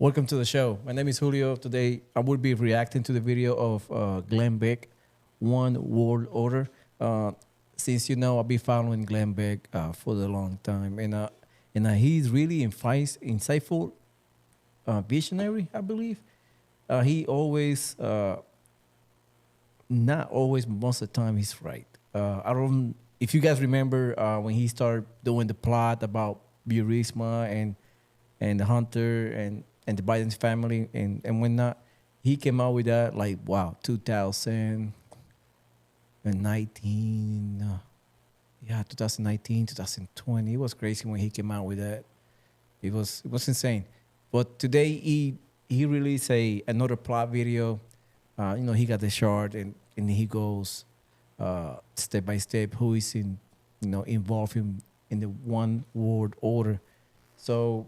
Welcome to the show. My name is Julio. Today, I will be reacting to the video of Glenn Beck, One World Order. Since you know, I've been following Glenn Beck for a long time, and he's really insightful, visionary, I believe. He always, not always, but most of the time, he's right. I don't. If you guys remember when he started doing the plot about Burisma and the Hunter and the Biden's family and whatnot, he came out with that like, wow, 2019, 2019, 2020. It was crazy when he came out with that. It was insane. But today he released another plot video. He got the chart and he goes step by step who is involved in the one world order. So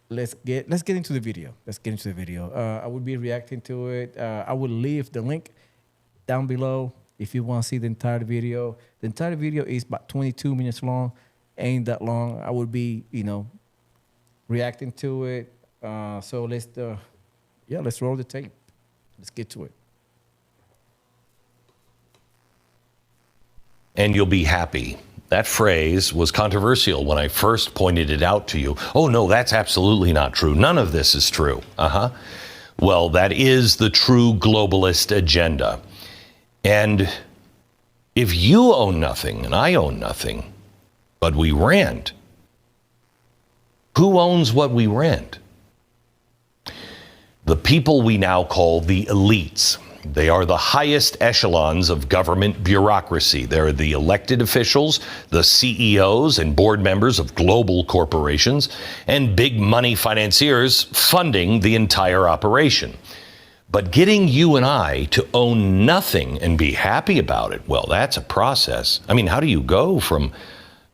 let's get into the video. I will be reacting to it. I will leave the link down below if you want to see the entire video. The entire video is about 22 minutes long. Ain't that long. I will be, reacting to it. So let's roll the tape. Let's get to it. And you'll be happy. That phrase was controversial when I first pointed it out to you. Oh, no, that's absolutely not true. None of this is true. Well, that is the true globalist agenda. And if you own nothing and I own nothing, but we rent, who owns what we rent? The people we now call the elites. They are the highest echelons of government bureaucracy. They're the elected officials, the CEOs and board members of global corporations, and big money financiers funding the entire operation. But getting you and I to own nothing and be happy about it, well, that's a process. I mean, how do you go from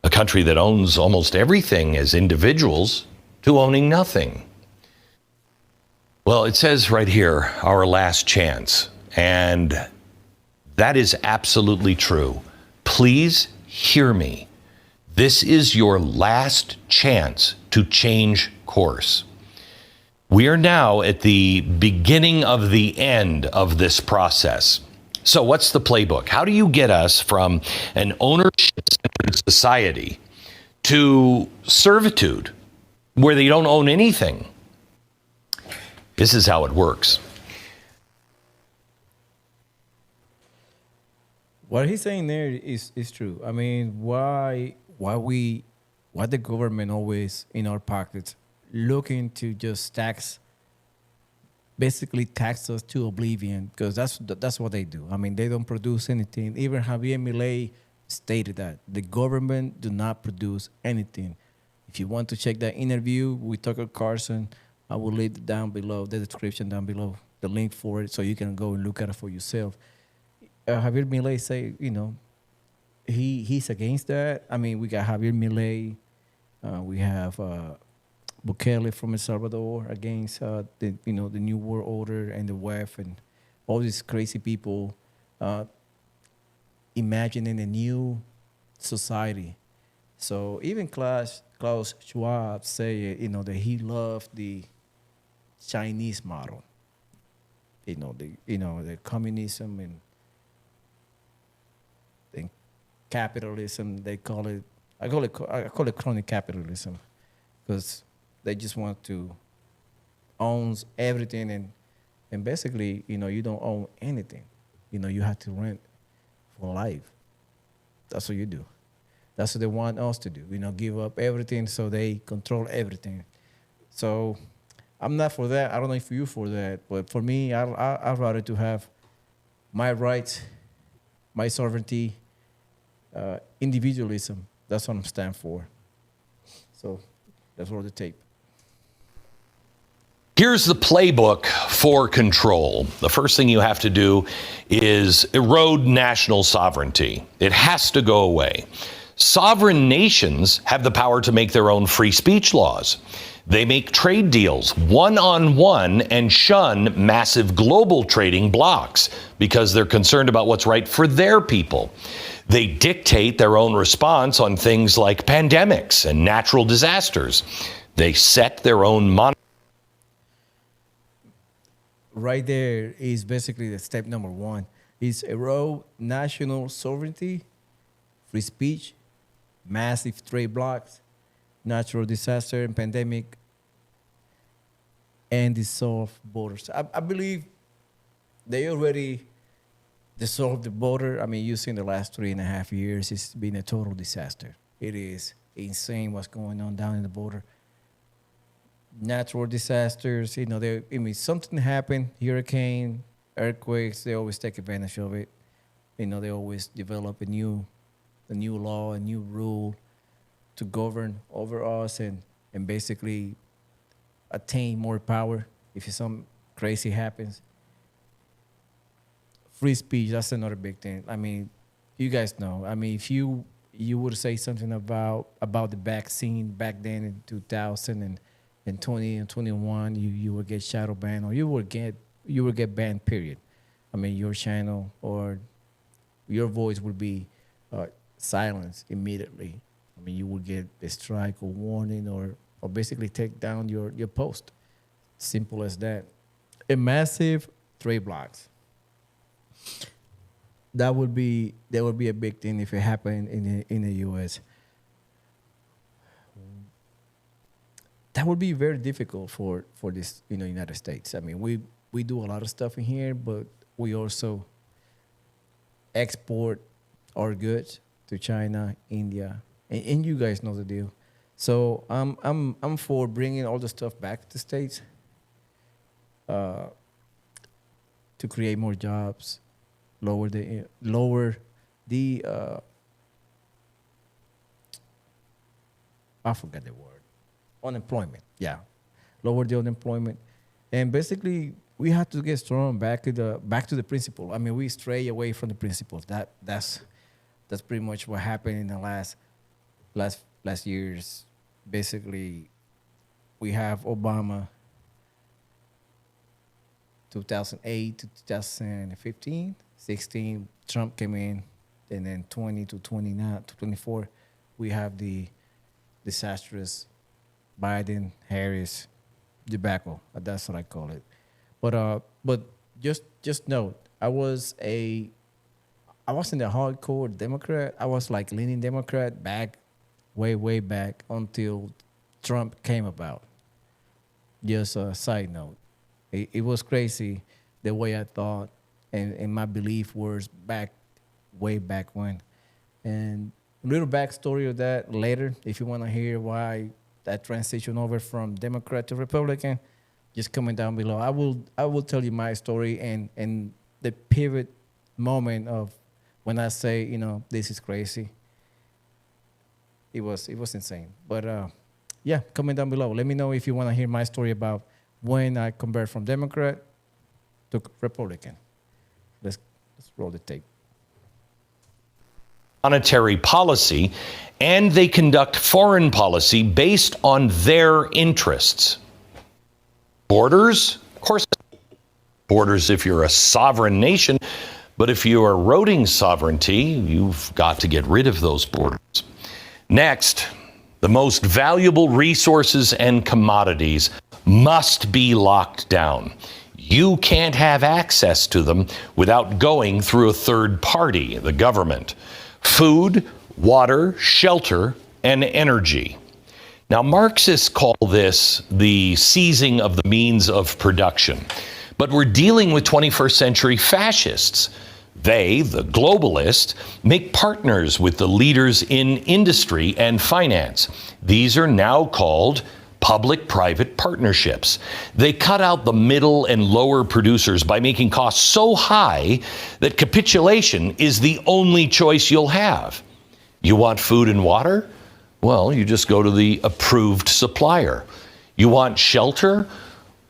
a country that owns almost everything as individuals to owning nothing? Well, it says right here, our last chance. And that is absolutely true. Please hear me. This is your last chance to change course. We are now at the beginning of the end of this process. So what's the playbook? How do you get us from an ownership-centered society to servitude where they don't own anything? This is how it works. What he's saying there is true. I mean, why the government always in our pockets looking to just basically tax us to oblivion, because that's what they do. I mean, they don't produce anything. Even Javier Milei stated that the government do not produce anything. If you want to check that interview with Tucker Carlson, I will leave it down below, the description down below, the link for it, so you can go and look at it for yourself. Javier Milei say, he's against that. I mean, we got Javier Milei, we have Bukele from El Salvador against the New World Order and the WEF and all these crazy people imagining a new society. So even Klaus Schwab say, that he loved the Chinese model, the communism and capitalism. They call it. I call it crony capitalism, because they just want to own everything and basically you don't own anything. You have to rent for life. That's what you do. That's what they want us to do. Give up everything so they control everything. So I'm not for that. I don't know if you're for that, but for me, I'd rather to have my rights, my sovereignty. Individualism. That's what I'm standing for. So that's roll the tape. Here's the playbook for control. The first thing you have to do is erode national sovereignty. It has to go away. Sovereign nations have the power to make their own free speech laws. They make trade deals one-on-one and shun massive global trading blocs because they're concerned about what's right for their people. They dictate their own response on things like pandemics and natural disasters. They set their own Right there is basically the step number one. Is erode national sovereignty, free speech, massive trade blocks, natural disaster and pandemic, and dissolve borders. I believe they already dissolved the border. I mean, you see in the last 3.5 years, it's been a total disaster. It is insane what's going on down in the border. Natural disasters, something happened, hurricane, earthquakes, they always take advantage of it. They always develop a new law, a new rule to govern over us and basically attain more power if some crazy happens. Free speech, that's another big thing. I mean, you guys know. I mean, if you would say something about the vaccine back then in 2020 and 21, you would get shadow banned, or you would get banned, period. I mean, your channel or your voice would be silenced immediately. I mean, you would get a strike or warning or basically take down your post. Simple as that. A massive trade blocks. That would be a big thing if it happened in the U.S. That would be very difficult for this United States. I mean, we do a lot of stuff in here, but we also export our goods to China, India, and you guys know the deal. So I'm for bringing all the stuff back to the States to create more jobs, lower the I forgot the word. Unemployment. Yeah. Lower the unemployment. And basically we have to get strong back to the principle. I mean, we stray away from the principles. That's pretty much what happened in the last years. Basically, we have Obama 2008 to 2015, 16, Trump came in, and then 20 to 29 to 24, we have the disastrous Biden Harris debacle. That's what I call it. But just note, I wasn't a hardcore Democrat. I was like leaning Democrat back, way back until Trump came about. Just a side note. It was crazy the way I thought and my belief was way back when. And a little backstory of that later, if you want to hear why that transition over from Democrat to Republican, just comment down below. I will tell you my story and the pivot moment of when I say, this is crazy. It was insane. But yeah, comment down below. Let me know if you want to hear my story about when I convert from Democrat to Republican. Let's roll the tape. Monetary policy, and they conduct foreign policy based on their interests. Borders, of course, borders if you're a sovereign nation, but if you are eroding sovereignty, you've got to get rid of those borders. Next, the most valuable resources and commodities must be locked down. You can't have access to them without going through a third party, the government. Food, water, shelter, and energy. Now, Marxists call this the seizing of the means of production. But we're dealing with 21st century fascists. They, the globalists, make partners with the leaders in industry and finance. These are now called public-private partnerships. They cut out the middle and lower producers by making costs so high that capitulation is the only choice you'll have. You want food and water? Well, you just go to the approved supplier. You want shelter?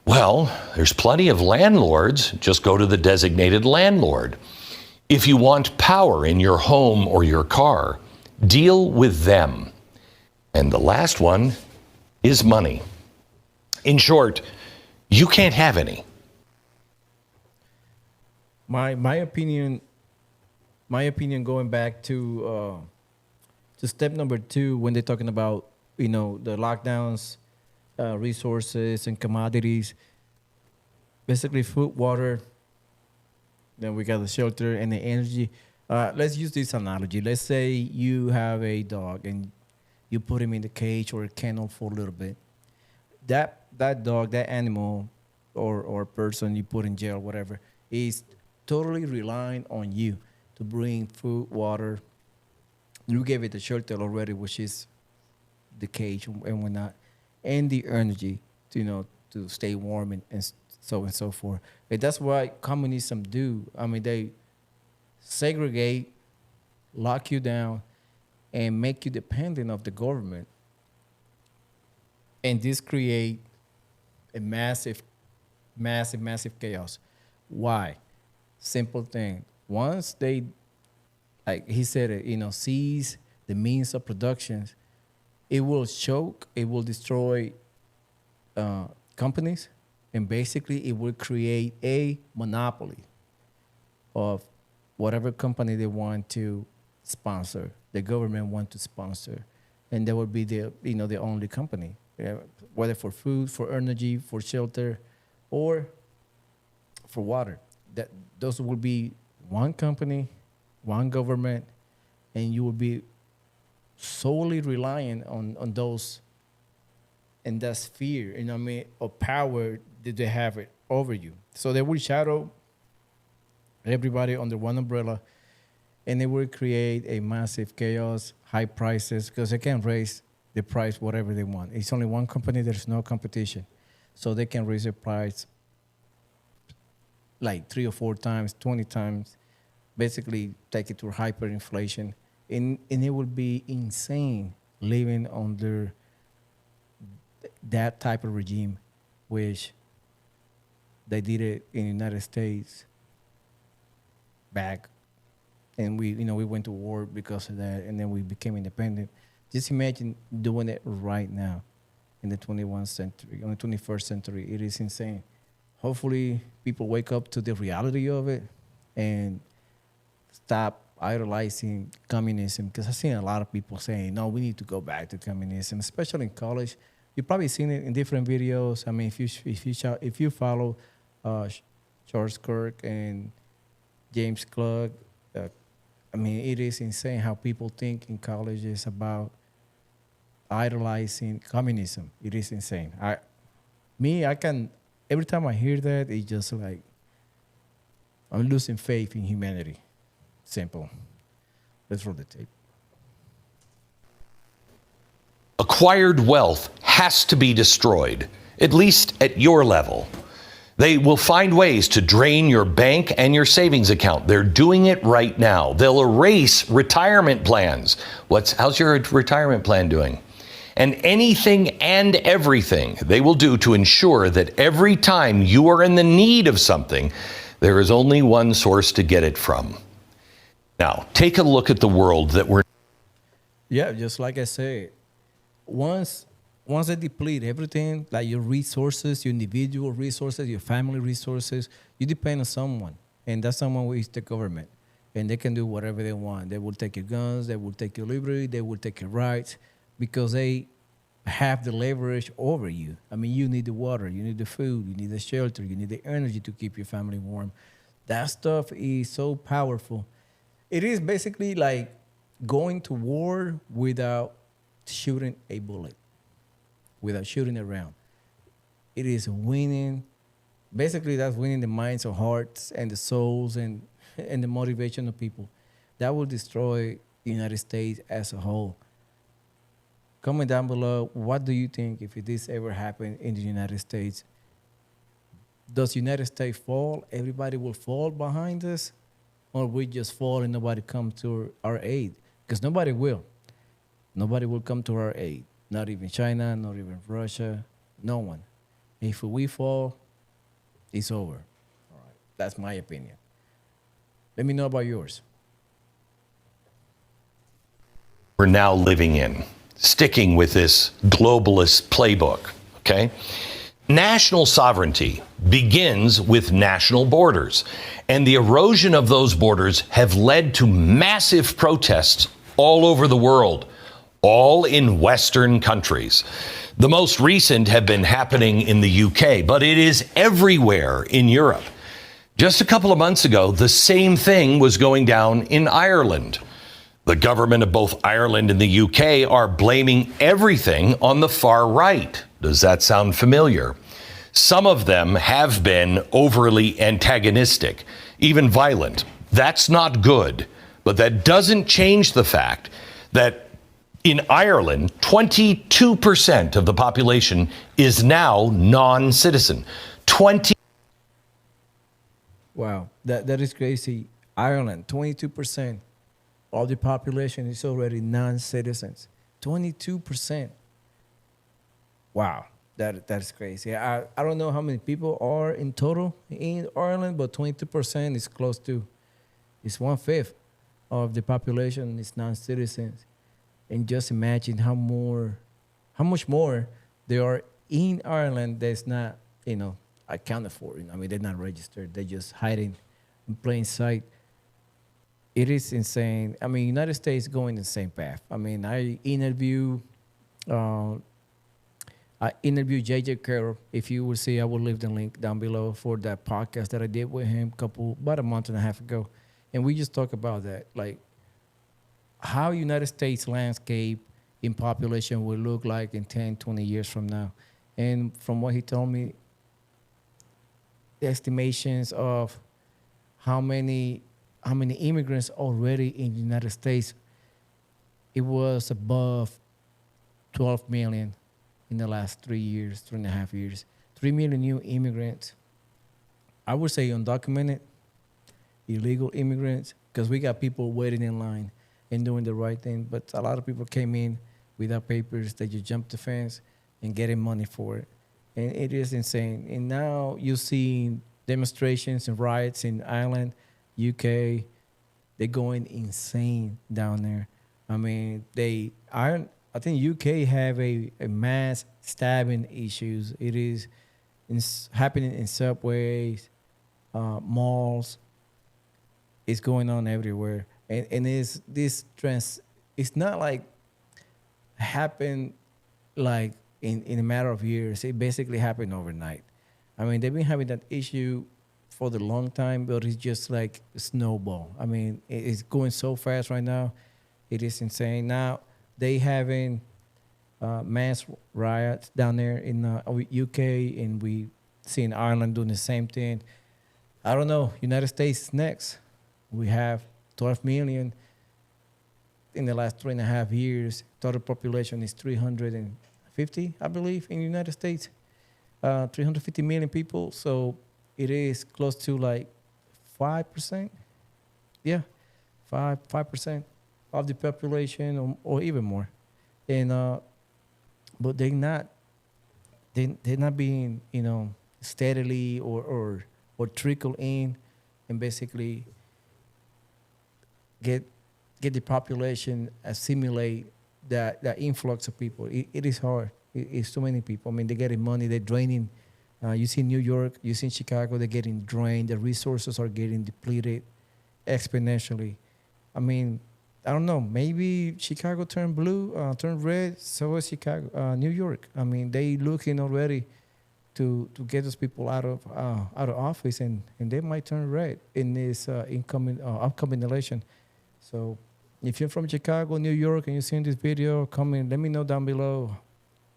Well, there's plenty of landlords. Just go to the designated landlord. If you want power in your home or your car, deal with them. And the last one is money. In short, you can't have any. My opinion going back to step number 2 when they're talking about the lockdowns resources and commodities. Basically, food, water. Then we got the shelter and the energy. Let's use this analogy. Let's say you have a dog and you put him in the cage or a kennel for a little bit. That dog, that animal, or person you put in jail, whatever, is totally relying on you to bring food, water. You gave it the shelter already, which is the cage and whatnot, and the energy to stay warm and so forth. And that's what communism do. I mean, they segregate, lock you down, and make you dependent of the government. And this create a massive chaos. Why? Simple thing. Once they, like he said it, seize the means of production, it will choke, it will destroy companies, and basically it will create a monopoly of whatever company they want to sponsor, the government want to sponsor, and that would be the only company, whether for food, for energy, for shelter, or for water. Those will be one company, one government, and you will be solely reliant on those, and that's fear, of power that they have it over you. So they will shadow everybody under one umbrella, and they will create a massive chaos, high prices, because they can raise the price whatever they want. It's only one company, there's no competition. So they can raise the price like 3 or 4 times, 20 times, basically take it to hyperinflation. And it would be insane living under that type of regime, which they did it in the United States back. And we went to war because of that, and then we became independent. Just imagine doing it right now in the 21st century, on the 21st century. It is insane. Hopefully, people wake up to the reality of it and stop idolizing communism, because I've seen a lot of people saying, no, we need to go back to communism, especially in college. You've probably seen it in different videos. I mean, if you follow Charles Kirk and James Klug, it is insane how people think in colleges about idolizing communism. It is insane. Every time I hear that, it's just like I'm losing faith in humanity. Simple. Let's roll the tape. Acquired wealth has to be destroyed, at least at your level. They will find ways to drain your bank and your savings account. They're doing it right now. They'll erase retirement plans. How's your retirement plan doing? And anything and everything they will do to ensure that every time you are in the need of something, there is only one source to get it from. Now, take a look at the world that we're... Yeah, just like I said, once they deplete everything, like your resources, your individual resources, your family resources, you depend on someone. And that someone is the government. And they can do whatever they want. They will take your guns, they will take your liberty, they will take your rights, because they have the leverage over you. I mean, you need the water, you need the food, you need the shelter, you need the energy to keep your family warm. That stuff is so powerful. It is basically like going to war without shooting a bullet, without shooting around. It is winning. Basically, that's winning the minds and hearts and the souls and the motivation of people. That will destroy the United States as a whole. Comment down below, what do you think if this ever happened in the United States? Does the United States fall? Everybody will fall behind us? Or we just fall and nobody come to our aid? Because nobody will. Nobody will come to our aid. Not even China, not even Russia, no one. If we fall, it's over. All right, that's my opinion. Let me know about yours. We're now living in, sticking with this globalist playbook, okay? National sovereignty begins with national borders, and the erosion of those borders have led to massive protests all over the world. all in Western countries. The most recent have been happening in the UK, but it is everywhere in Europe. Just a couple of months ago, the same thing was going down in Ireland. The government of both Ireland and the UK are blaming everything on the far right. Does that sound familiar? Some of them have been overly antagonistic, even violent. That's not good, but that doesn't change the fact that in Ireland, 22% of the population is now non-citizen. Wow, that is crazy. Ireland, 22% of the population is already non-citizens. 22%. Wow, that's crazy. I don't know how many people are in total in Ireland, but 22% is close to, it's 1/5 of the population is non-citizens. And just imagine how much more there are in Ireland that's not, accounted for. I mean, they're not registered. They're just hiding in plain sight. It is insane. I mean, United States going the same path. I mean, I interviewed JJ Carroll. If you will see, I will leave the link down below for that podcast that I did with him about a month and a half ago. And we just talk about that, like how United States landscape in population will look like in 10, 20 years from now. And from what he told me, the estimations of how many immigrants already in the United States, it was above 12 million in the last 3.5 years. 3 million new immigrants. I would say undocumented, illegal immigrants, because we got people waiting in line and doing the right thing. But a lot of people came in without papers. They just jumped the fence and getting money for it. And it is insane. And now you're seeing demonstrations and riots in Ireland, UK. They're going insane down there. I mean, I think UK have a mass stabbing issues. It is happening in subways, malls. It's going on everywhere. And this trend, it's not like happened like in a matter of years. It basically happened overnight. I mean, they've been having that issue for the long time, but it's just like a snowball. I mean, it's going so fast right now. It is insane. Now, they having mass riots down there in UK, and we seen Ireland doing the same thing. I don't know. United States is next. We have 12 million in the last 3.5 years. Total population is 350, I believe, in the United States. 350 million people. So it is close to like 5%. Yeah, 5% of the population, or even more. And but they're not being steadily or trickle in and basically get the population assimilate that influx of people. It is hard. It's too many people. I mean, they're getting money. They're draining. You see New York. You see Chicago. They're getting drained. The resources are getting depleted exponentially. I mean, I don't know. Maybe Chicago turned blue, turned red. So is Chicago, New York. I mean, they looking already to get those people out of office, and they might turn red in this upcoming election. So if you're from Chicago, New York, and you're seeing this video, comment, let me know down below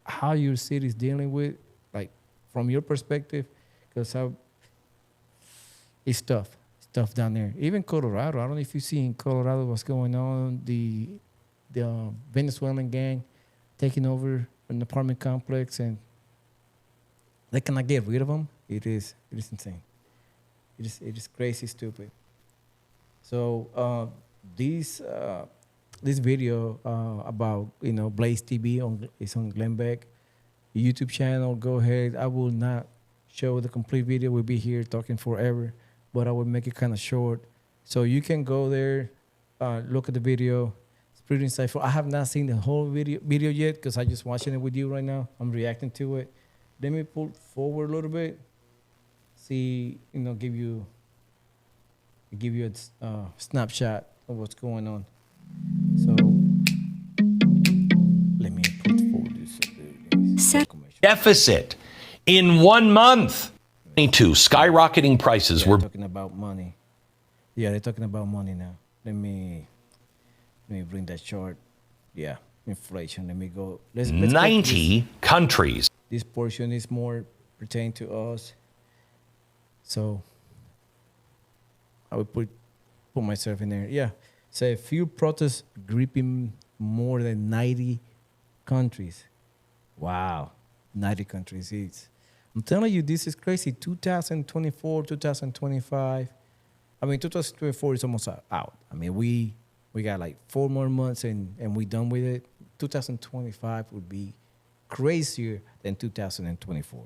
how your city is dealing with, like, from your perspective, because it's tough. It's tough down there. Even Colorado. I don't know if you see in Colorado what's going on. The Venezuelan gang taking over an apartment complex, and they cannot get rid of them. It is insane. It is crazy stupid. So this video about Blaze TV is on Glenn Beck YouTube channel. Go ahead. I will not show the complete video. We'll be here talking forever, but I will make it kind of short, so you can go there, look at the video. It's pretty insightful. I have not seen the whole video yet because I'm just watching it with you right now. I'm reacting to it. Let me pull forward a little bit. See, give you a snapshot of what's going on. So deficit in 1 month. 22 skyrocketing prices were talking about money. Yeah, they're talking about money now. Let me bring that chart. Yeah, inflation. Let me go. Let's 90 countries. This portion is more pertaining to us. So I would put myself in there. Yeah. So a few protests gripping more than 90 countries. Wow. 90 countries. I'm telling you, this is crazy. 2024, 2025. I mean, 2024 is almost out. I mean, we got like 4 more months and we done with it. 2025 would be crazier than 2024.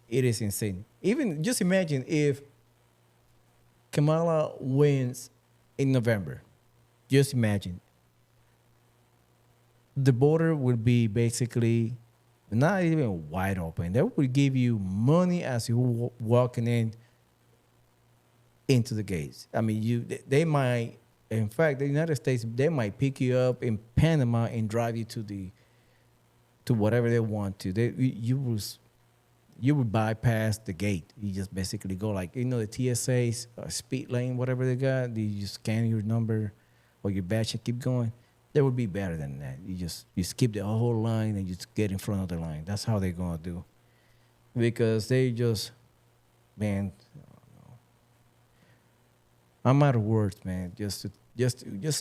It is insane. Even just imagine if Kamala wins in November. Just imagine. The border would be basically not even wide open. They would give you money as you walking into the gates. I mean, they might, in fact, the United States, they might pick you up in Panama and drive you to whatever they want to. You would bypass the gate. You just basically go like, the TSA's speed lane, whatever they got. You scan your number or your badge and keep going. They would be better than that. You skip the whole line and you just get in front of the line. That's how they're gonna do. Because they just, man, I'm out of words, man. Just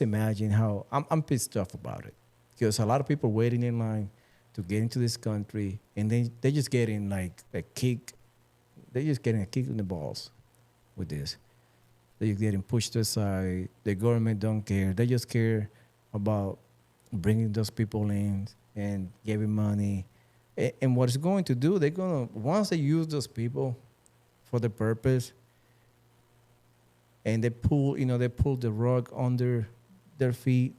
imagine how I'm pissed off about it. Because a lot of people waiting in line to get into this country, and they just getting like a kick. They're just getting a kick in the balls with this. They're getting pushed aside. The government don't care. They just care about bringing those people in and giving money. And what it's going to do, they're going to, once they use those people for the purpose, and they pull the rug under their feet,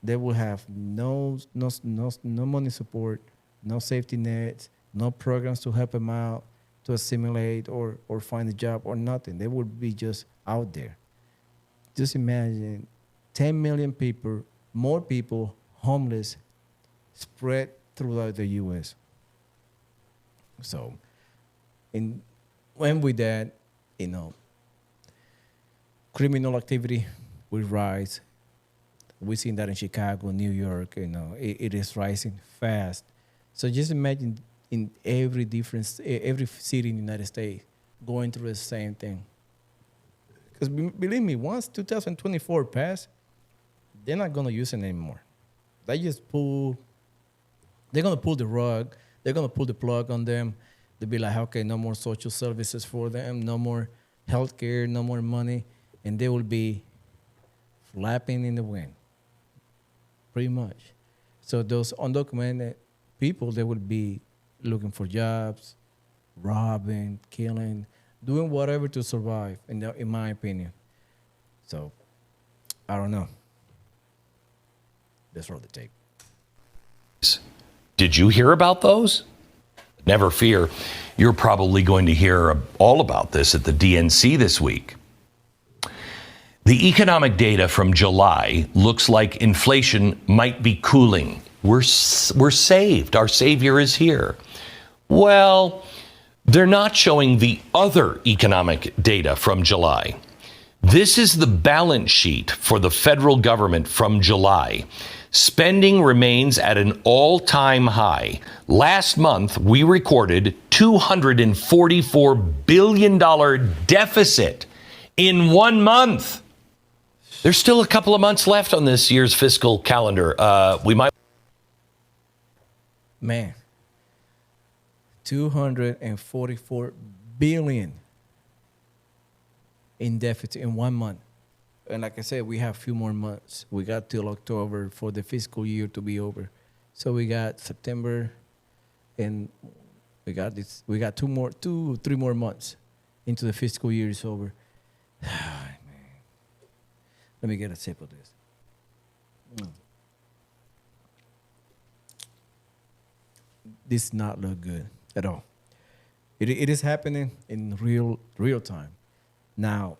they will have no money support, no safety nets, no programs to help them out, to assimilate or find a job or nothing. They would be just out there. Just imagine 10 million people, more people, homeless, spread throughout the U.S. So, when with that, criminal activity will rise. We've seen that in Chicago, New York. It is rising fast. So just imagine in every city in the United States going through the same thing. Because believe me, once 2024 passed, they're not going to use it anymore. They're going to pull the rug. They're going to pull the plug on them. They'll be like, okay, no more social services for them, no more health care, no more money. And they will be flapping in the wind, pretty much. So those undocumented people, they will be looking for jobs, robbing, killing, doing whatever to survive, in my opinion. So, I don't know. Let's roll the tape. Did you hear about those? Never fear. You're probably going to hear all about this at the DNC this week. The economic data from July looks like inflation might be cooling. We're saved. Our savior is here. Well, they're not showing the other economic data from July. This is the balance sheet for the federal government from July. Spending remains at an all-time high. Last month, we recorded $244 billion deficit in 1 month. There's still a couple of months left on this year's fiscal calendar. Man, 244 billion in deficit in 1 month. And like I said, we have a few more months. We got till October for the fiscal year to be over. So we got September, and we got 3 more months into the fiscal year is over. Man. Let me get a sip of this. This not look good at all. It is happening in real time. Now,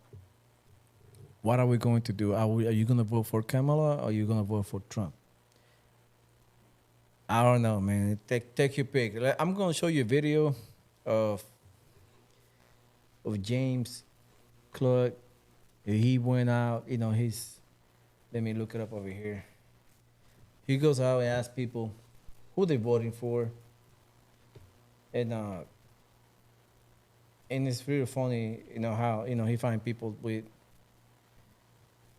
what are we going to do? Are you going to vote for Kamala or are you going to vote for Trump? I don't know, man. Take your pick. I'm gonna show you a video of James Klug. He went out. You know, he's. Let me look it up over here. He goes out and asks people who they voting for, and it's really funny. You know how he find people with.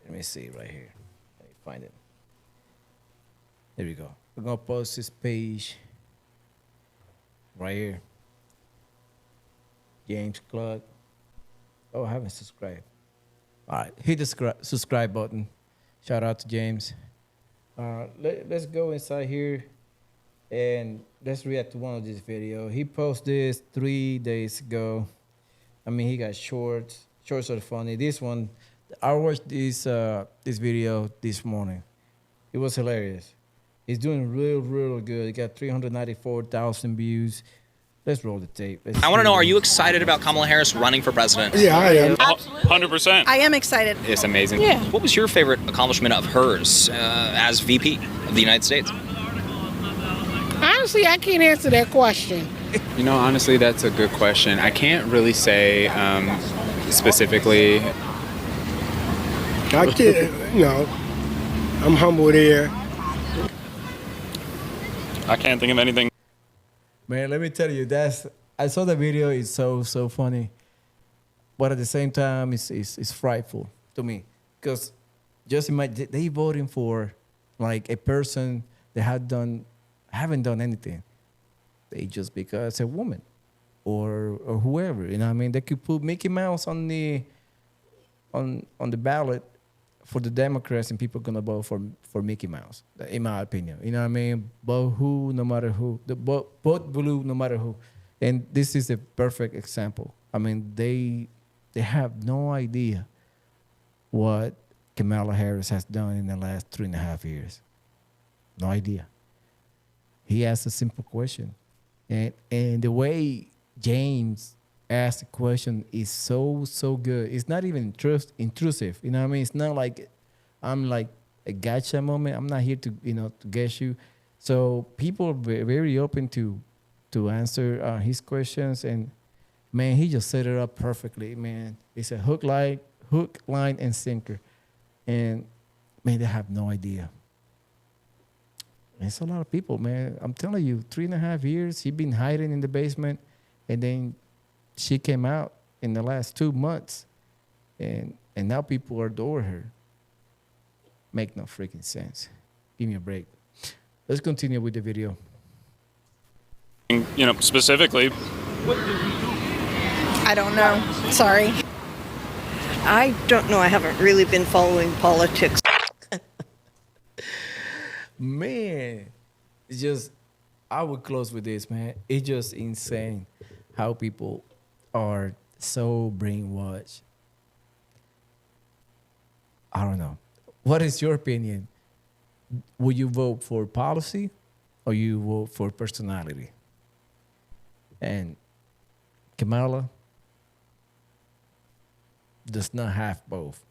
Let me see right here. Let me find it. There we go. We're gonna post this page right here. James Klug. Oh, I haven't subscribed. All right, hit the subscribe button. Shout out to James. Let's go inside here and let's react to one of these videos. He posted this 3 days ago. I mean, he got shorts. Shorts are funny. This one, I watched this video this morning. It was hilarious. He's doing real good. He got 394,000 views. Let's roll the tape. I want to know, are you excited about Kamala Harris running for president? Yeah, I am. Absolutely. 100%. I am excited. It's amazing. Yeah. What was your favorite accomplishment of hers as VP of the United States? Honestly, I can't answer that question. You know, honestly, that's a good question. I can't really say specifically. I can't, I'm humble there. I can't think of anything. Man, let me tell you, I saw the video. It's so funny, but at the same time, it's frightful to me because just imagine they voting for like a person that haven't done anything. They just because a woman or whoever, you know what I mean? They could put Mickey Mouse on the ballot for the Democrats and people gonna vote for Mickey Mouse, in my opinion. You know what I mean? Vote who, no matter who. Vote blue, no matter who. And this is a perfect example. I mean, they have no idea what Kamala Harris has done in the last 3.5 years. No idea. He asked a simple question. And the way James asked the question is so good. It's not even intrusive. You know what I mean? It's not like I'm like a gotcha moment. I'm not here to to guess you. So people are very open to answer his questions, and man, he just set it up perfectly. Man, it's a hook, line, and sinker, and man, they have no idea. It's a lot of people, man. I'm telling you, 3.5 years, he been hiding in the basement, and then she came out in the last 2 months, and now people adore her. Make no freaking sense. Give me a break. Let's continue with the video. You know, specifically. I don't know. Sorry. I don't know. I haven't really been following politics. Man, it's just, I would close with this, man. It's just insane how people are so brainwashed. I don't know. What is your opinion? Would you vote for policy or you vote for personality? And Kamala does not have both,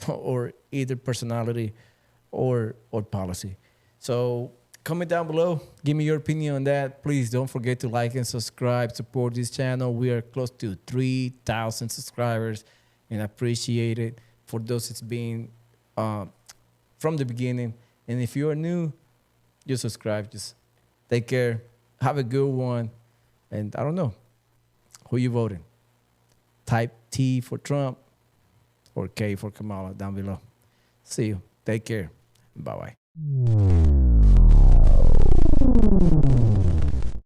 or either personality or policy. So comment down below. Give me your opinion on that. Please don't forget to like and subscribe. Support this channel. We are close to 3,000 subscribers, and I appreciate it. For those that's been from the beginning, and if you are new, just subscribe. Just take care. Have a good one. And I don't know, who you voting? Type T for Trump or K for Kamala down below. See you. Take care. Bye-bye.